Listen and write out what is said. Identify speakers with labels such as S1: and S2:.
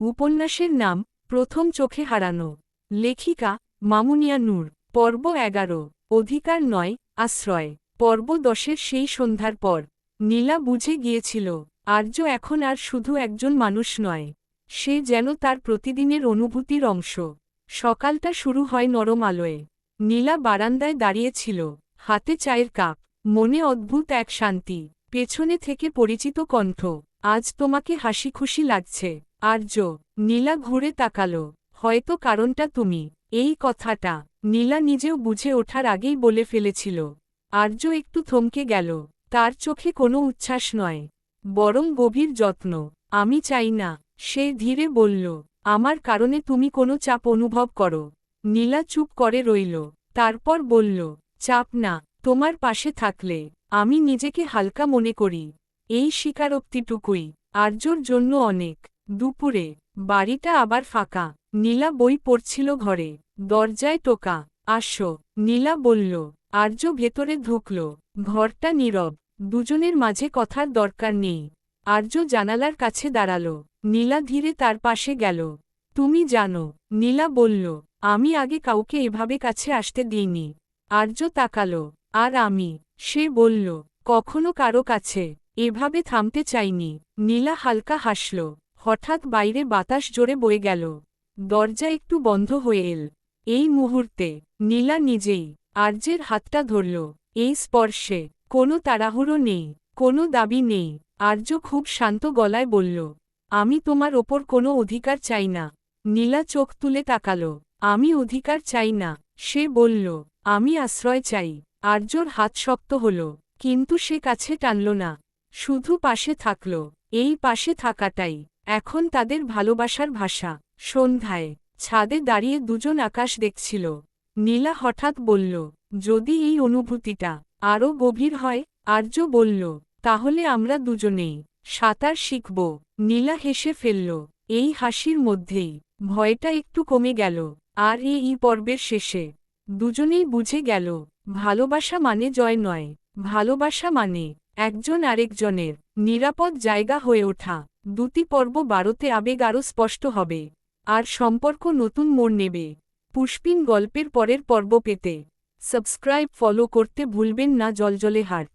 S1: উপন্যাসের নাম প্রথম চোখে হারানো। লেখিকা মামুনিয়া নূর। পর্ব 11। অধিকার নয়, আশ্রয়। পর্ব 10-এর সেই সন্ধ্যার পর নীলা বুঝে গিয়েছিল আর্য এখন আর শুধু একজন মানুষ নয়, সে যেন তার প্রতিদিনের অনুভূতির অংশ। সকালটা শুরু হয় নরম আলোয়। নীলা বারান্দায় দাঁড়িয়েছিল, হাতে চায়ের কাপ, মনে অদ্ভুত এক শান্তি। পেছনে থেকে পরিচিত কণ্ঠ, আজ তোমাকে হাসি খুশি লাগছে আর্য। নীলা ঘুরে তাকালো, হয়তো কারণটা তুমি। এই কথাটা নীলা নিজেও বুঝে ওঠার আগেই বলে ফেলেছিল। আর্য একটু থমকে গেল, তার চোখে কোনো উচ্ছ্বাস নয়, বরং গভীর যত্ন। আমি চাই না, সে ধীরে বলল, আমার কারণে তুমি কোনো চাপ অনুভব করো। নীলা চুপ করে রইল, তারপর বলল, চাপ না, তোমার পাশে থাকলে আমি নিজেকে হালকা মনে করি। এই স্বীকারোক্তিটুকুই আর্যর জন্য অনেক। দুপুরে বাড়িটা আবার ফাঁকা। নীলা বই পড়ছিল ঘরে, দরজায় টোকা। আসো, নীলা বলল। আর্য ভেতরে ঢুকল। ঘরটা নীরব, দুজনের মাঝে কথার দরকার নেই। আর্য জানালার কাছে দাঁড়াল। নীলা ধীরে তার পাশে গেল। তুমি জানো, নীলা বলল, আমি আগে কাউকে এভাবে কাছে আসতে দিইনি। আর্য তাকালো। আর আমি, সে বলল, কখনো কারো কাছে এভাবে থামতে চাইনি। নীলা হালকা হাসল। হঠাৎ বাইরে বাতাস জোরে বয়ে গেল। দরজা একটু বন্ধ হয়ে এল। এই মুহূর্তে নীলা নিজেই আর্যের হাতটা ধরল। এই স্পর্শে কোনো তাড়াহুড়ো নেই, কোনো দাবি নেই। আর্য খুব শান্ত গলায় বলল, আমি তোমার ওপর কোনো অধিকার চাই না। নীলা চোখ তুলে তাকালো। আমি অধিকার চাই না, সে বলল, আমি আশ্রয় চাই। আর্যর হাত শক্ত হল, কিন্তু সে কাছে টানল না, শুধু পাশে থাকল। এই পাশে থাকাটাই এখন তাদের ভালোবাসার ভাষা। সন্ধ্যায় ছাদে দাঁড়িয়ে দুজন আকাশ দেখছিল। নীলা হঠাৎ বলল, যদি এই অনুভূতিটা আরও গভীর হয়। আর্য বলল, তাহলে আমরা দুজনেই সাঁতার শিখব। নীলা হেসে ফেলল। এই হাসির মধ্যেই ভয়টা একটু কমে গেল। আর এই পর্বের শেষে দুজনেই বুঝে গেল, ভালোবাসা মানে জয় নয়, ভালোবাসা মানে একজন আরেকজনের নিরাপদ জায়গা হয়ে ওঠা। দুটি পর্ব 12তে আবেগ আরও স্পষ্ট হবে, আর সম্পর্ক নতুন মোড় নেবে। পুষ্পিন গল্পের পরের পর্ব পেতে সাবস্ক্রাইব ফলো করতে ভুলবেন না। জলজলে হার্ট।